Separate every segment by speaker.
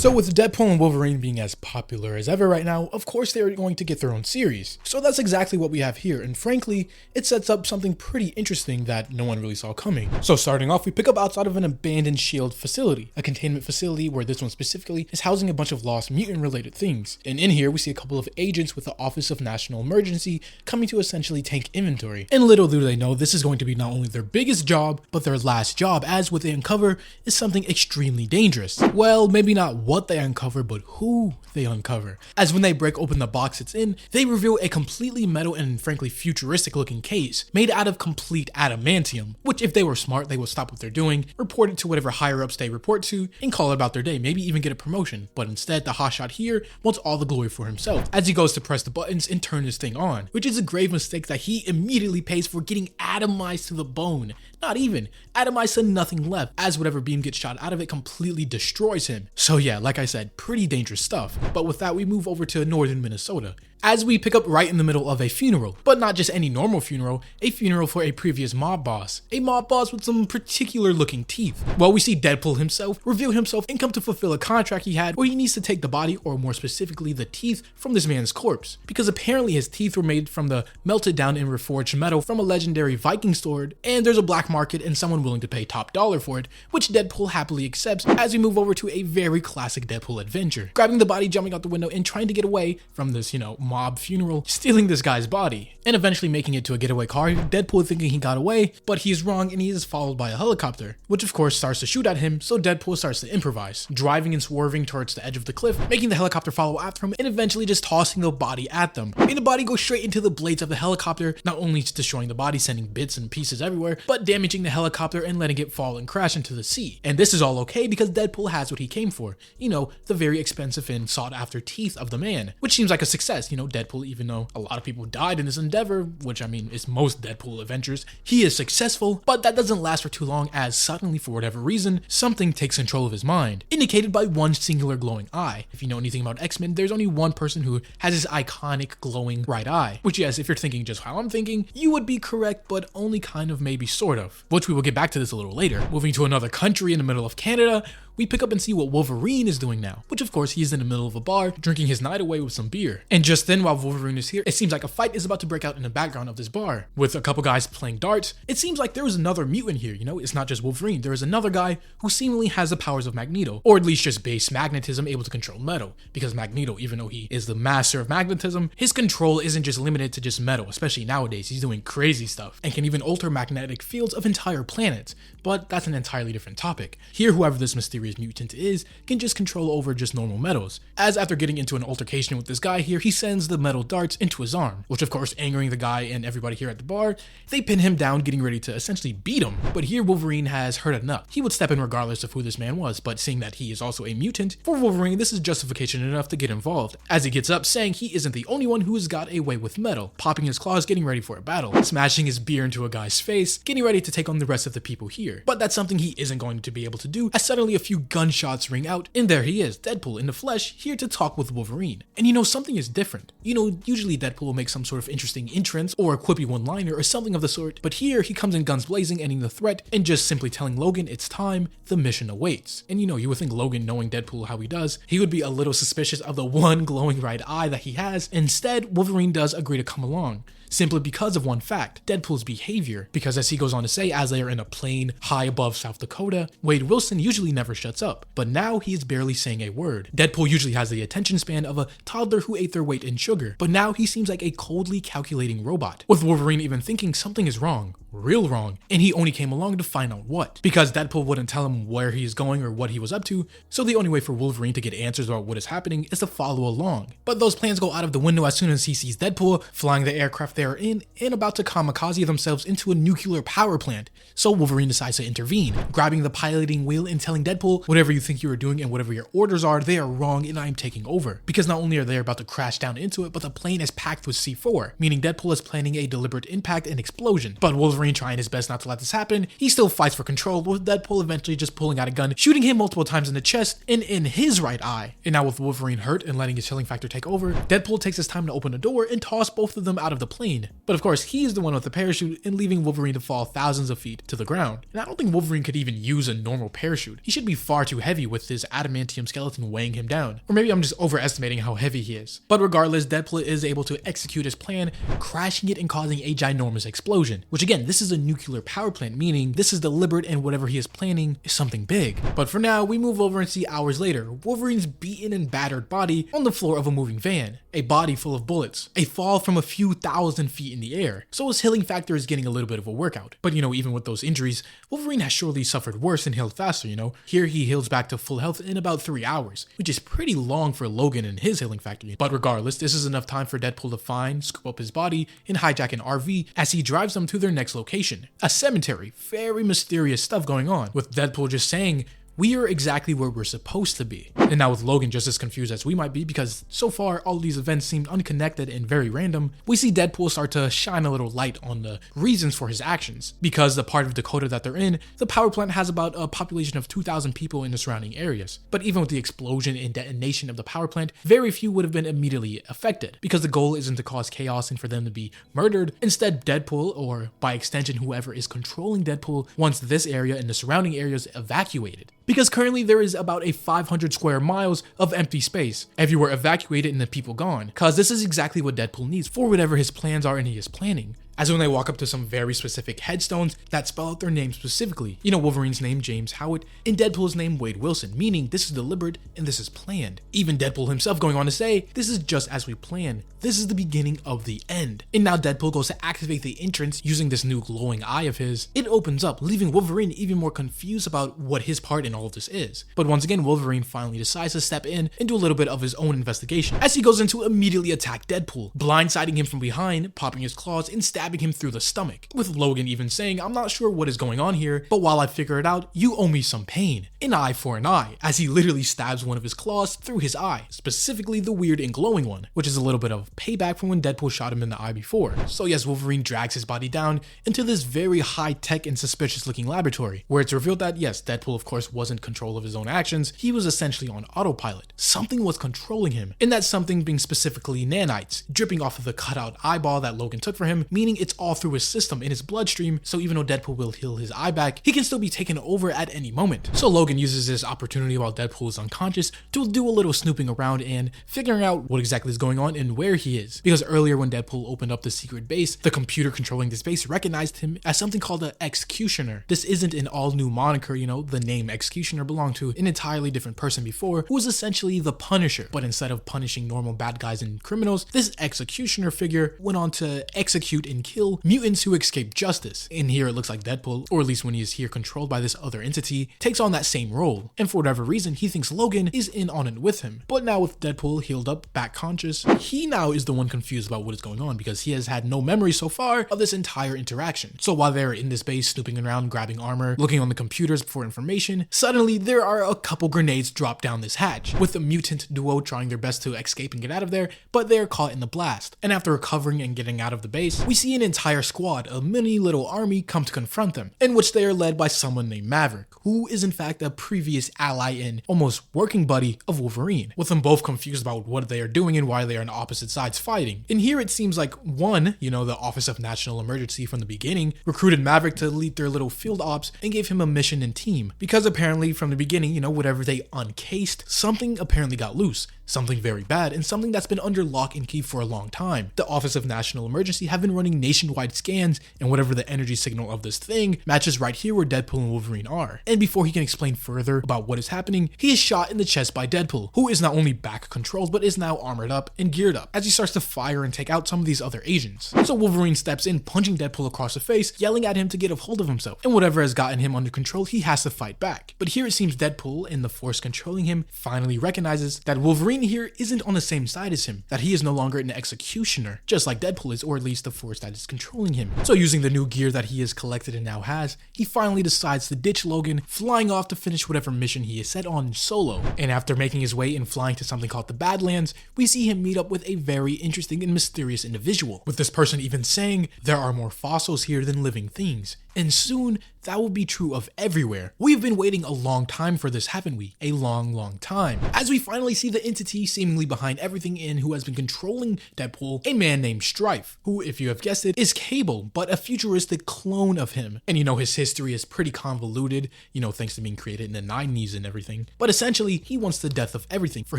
Speaker 1: So with Deadpool and Wolverine being as popular as ever right now, of course they're going to get their own series. So that's exactly what we have here, and frankly, it sets up something pretty interesting that no one really saw coming. So starting off, we pick up outside of an abandoned SHIELD facility, a containment facility where this one specifically is housing a bunch of lost mutant related things. And in here, we see a couple of agents with the Office of National Emergency coming to essentially take inventory. And little do they know, this is going to be not only their biggest job, but their last job, as what they uncover is something extremely dangerous. Well, maybe not what they uncover, but who they uncover. As when they break open the box it's in, they reveal a completely metal and frankly futuristic looking case made out of complete adamantium, which if they were smart, they would stop what they're doing, report it to whatever higher ups they report to, and call it about their day, maybe even get a promotion. But instead, the hotshot here wants all the glory for himself as he goes to press the buttons and turn this thing on, which is a grave mistake that he immediately pays for, getting atomized to the bone. Not even, atomized to nothing left, as whatever beam gets shot out of it completely destroys him. So yeah, like I said, pretty dangerous stuff. But with that, we move over to northern Minnesota, as we pick up right in the middle of a funeral, but not just any normal funeral, a funeral for a previous mob boss. A mob boss with some particular looking teeth. Well, we see Deadpool himself reveal himself and come to fulfill a contract he had where he needs to take the body, or more specifically the teeth, from this man's corpse. Because apparently his teeth were made from the melted down and reforged metal from a legendary Viking sword, and there's a black market and someone willing to pay top dollar for it, which Deadpool happily accepts as we move over to a very classic Deadpool adventure. Grabbing the body, jumping out the window, and trying to get away from this, mob funeral, stealing this guy's body, and eventually making it to a getaway car, Deadpool thinking he got away, but he's wrong and he is followed by a helicopter, which of course starts to shoot at him, so Deadpool starts to improvise, driving and swerving towards the edge of the cliff, making the helicopter follow after him, and eventually just tossing the body at them. And the body goes straight into the blades of the helicopter, not only destroying the body, sending bits and pieces everywhere, but damaging the helicopter and letting it fall and crash into the sea. And this is all okay because Deadpool has what he came for, the very expensive and sought after teeth of the man, which seems like a success. Deadpool, even though a lot of people died in this endeavor, which I mean is most Deadpool adventures, he is successful, but that doesn't last for too long, as suddenly, for whatever reason, something takes control of his mind, indicated by one singular glowing eye. If you know anything about X-Men, there's only one person who has his iconic glowing right eye, which yes, if you're thinking just how I'm thinking, you would be correct, but only kind of, maybe sort of, which we will get back to this a little later. Moving to another country in the middle of Canada, we pick up and see what Wolverine is doing now, which of course he is in the middle of a bar, drinking his night away with some beer. And just then, while Wolverine is here, it seems like a fight is about to break out in the background of this bar, with a couple guys playing darts. It seems like there is another mutant here, it's not just Wolverine, there is another guy who seemingly has the powers of Magneto, or at least just base magnetism, able to control metal, because Magneto, even though he is the master of magnetism, his control isn't just limited to just metal, especially nowadays. He's doing crazy stuff, and can even alter magnetic fields of entire planets, but that's an entirely different topic. Here, whoever this mysterious mutant is can just control over just normal metals, as after getting into an altercation with this guy here, he sends the metal darts into his arm, which of course angering the guy and everybody here at the bar. They pin him down, getting ready to essentially beat him, but here Wolverine has heard enough. He would step in regardless of who this man was, but seeing that he is also a mutant, for Wolverine this is justification enough to get involved, as he gets up saying he isn't the only one who has got a way with metal, popping his claws, getting ready for a battle, smashing his beer into a guy's face, getting ready to take on the rest of the people here. But that's something he isn't going to be able to do, as suddenly a few gunshots ring out, and there he is, Deadpool in the flesh, here to talk with Wolverine. And something is different. Usually Deadpool will make some sort of interesting entrance or a quippy one-liner or something of the sort, but here he comes in guns blazing, ending the threat and just simply telling Logan it's time, the mission awaits. And you would think Logan, knowing Deadpool how he does, he would be a little suspicious of the one glowing right eye that he has. Instead, Wolverine does agree to come along, simply because of one fact, Deadpool's behavior. Because as he goes on to say, as they are in a plane high above South Dakota, Wade Wilson usually never shuts up, but now he is barely saying a word. Deadpool usually has the attention span of a toddler who ate their weight in sugar, but now he seems like a coldly calculating robot, with Wolverine even thinking something is wrong, real wrong, and he only came along to find out what, because Deadpool wouldn't tell him where he is going or what he was up to, so the only way for Wolverine to get answers about what is happening is to follow along. But those plans go out of the window as soon as he sees Deadpool flying the aircraft they are in and about to kamikaze themselves into a nuclear power plant, so Wolverine decides to intervene, grabbing the piloting wheel and telling Deadpool, whatever you think you are doing and whatever your orders are, they are wrong and I am taking over. Because not only are they about to crash down into it, but the plane is packed with C4, meaning Deadpool is planning a deliberate impact and explosion. But Wolverine, trying his best not to let this happen, he still fights for control, with Deadpool eventually just pulling out a gun, shooting him multiple times in the chest and in his right eye. And now with Wolverine hurt and letting his chilling factor take over, Deadpool takes his time to open a door and toss both of them out of the plane, pain. But of course, he's the one with the parachute and leaving Wolverine to fall thousands of feet to the ground. And I don't think Wolverine could even use a normal parachute. He should be far too heavy with his adamantium skeleton weighing him down. Or maybe I'm just overestimating how heavy he is. But regardless, Deadpool is able to execute his plan, crashing it and causing a ginormous explosion. Which again, this is a nuclear power plant, meaning this is deliberate and whatever he is planning is something big. But for now, we move over and see hours later, Wolverine's beaten and battered body on the floor of a moving van. A body full of bullets. A fall from a few thousand feet in the air. So his healing factor is getting a little bit of a workout. But even with those injuries, Wolverine has surely suffered worse and healed faster, Here he heals back to full health in about 3 hours, which is pretty long for Logan and his healing factor. But regardless, this is enough time for Deadpool to find, scoop up his body, and hijack an RV as he drives them to their next location. A cemetery. Very mysterious stuff going on, with Deadpool just saying, "We are exactly where we're supposed to be." And now with Logan just as confused as we might be, because so far all of these events seemed unconnected and very random, we see Deadpool start to shine a little light on the reasons for his actions. Because the part of Dakota that they're in, the power plant has about a population of 2,000 people in the surrounding areas. But even with the explosion and detonation of the power plant, very few would have been immediately affected, because the goal isn't to cause chaos and for them to be murdered. Instead, Deadpool, or by extension whoever is controlling Deadpool, wants this area and the surrounding areas evacuated. Because currently there is about a 500 square miles of empty space, everywhere evacuated and the people gone, cause this is exactly what Deadpool needs for whatever his plans are and he is planning. As when they walk up to some very specific headstones that spell out their name specifically. Wolverine's name, James Howard, and Deadpool's name, Wade Wilson, meaning this is deliberate and this is planned. Even Deadpool himself going on to say, "This is just as we planned. This is the beginning of the end." And now Deadpool goes to activate the entrance using this new glowing eye of his. It opens up, leaving Wolverine even more confused about what his part in all of this is. But once again, Wolverine finally decides to step in and do a little bit of his own investigation, as he goes in to immediately attack Deadpool, blindsiding him from behind, popping his claws, and stabbing him through the stomach, with Logan even saying, "I'm not sure what is going on here, but while I figure it out, you owe me some pain. An eye for an eye," as he literally stabs one of his claws through his eye, specifically the weird and glowing one, which is a little bit of payback from when Deadpool shot him in the eye before. So yes, Wolverine drags his body down into this very high-tech and suspicious looking laboratory, where it's revealed that yes, Deadpool of course wasn't in control of his own actions, he was essentially on autopilot. Something was controlling him, and that something being specifically nanites, dripping off of the cutout eyeball that Logan took for him, meaning it's all through his system in his bloodstream, so even though Deadpool will heal his eye back, he can still be taken over at any moment. So Logan uses this opportunity while Deadpool is unconscious to do a little snooping around and figuring out what exactly is going on and where he is. Because earlier when Deadpool opened up the secret base, the computer controlling this base recognized him as something called an Executioner. This isn't an all new moniker, the name Executioner belonged to an entirely different person before, who was essentially the Punisher. But instead of punishing normal bad guys and criminals, this Executioner figure went on to execute and kill mutants who escape justice. And here it looks like Deadpool, or at least when he is here controlled by this other entity, takes on that same role. And for whatever reason, he thinks Logan is in on it with him. But now with Deadpool healed up, back conscious, he now is the one confused about what is going on, because he has had no memory so far of this entire interaction. So while they're in this base snooping around, grabbing armor, looking on the computers for information, suddenly there are a couple grenades dropped down this hatch, with the mutant duo trying their best to escape and get out of there, but they're caught in the blast. And after recovering and getting out of the base, we see an entire squad, a mini little army, come to confront them, in which they are led by someone named Maverick, who is in fact a previous ally and almost working buddy of Wolverine, with them both confused about what they are doing and why they are on opposite sides fighting. And here it seems like one, the Office of National Emergency from the beginning, recruited Maverick to lead their little field ops and gave him a mission and team, because apparently from the beginning, whatever they uncased, something apparently got loose. Something very bad, and something that's been under lock and key for a long time. The Office of National Emergency have been running nationwide scans, and whatever the energy signal of this thing matches right here where Deadpool and Wolverine are. And before he can explain further about what is happening, he is shot in the chest by Deadpool, who is not only back controlled, but is now armored up and geared up, as he starts to fire and take out some of these other agents. So Wolverine steps in, punching Deadpool across the face, yelling at him to get a hold of himself, and whatever has gotten him under control, he has to fight back. But here it seems Deadpool, and the force controlling him, finally recognizes that Wolverine here isn't on the same side as him, that he is no longer an executioner, just like Deadpool is, or at least the force that is controlling him. So using the new gear that he has collected and now has, he finally decides to ditch Logan, flying off to finish whatever mission he is set on solo. And after making his way and flying to something called the Badlands, we see him meet up with a very interesting and mysterious individual, with this person even saying, "There are more fossils here than living things." And soon, that will be true of everywhere. We've been waiting a long time for this, haven't we? A long time. As we finally see the entity seemingly behind everything and who has been controlling Deadpool, a man named Strife, who, if you have guessed it, is Cable, but a futuristic clone of him. And you know, his history is pretty convoluted, you know, thanks to being created in the 90s and everything. But essentially, he wants the death of everything for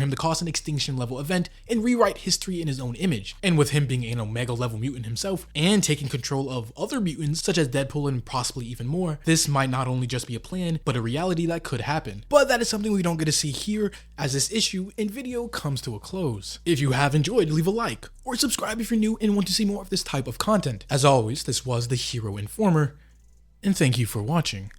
Speaker 1: him to cause an extinction level event and rewrite history in his own image. And with him being an Omega level mutant himself and taking control of other mutants such as Deadpool and possibly even more, this might not only just be a plan, but a reality that could happen. But that is something we don't get to see here as this issue and video comes to a close. If you have enjoyed, leave a like or subscribe if you're new and want to see more of this type of content. As always, this was the Hero Informer, and thank you for watching.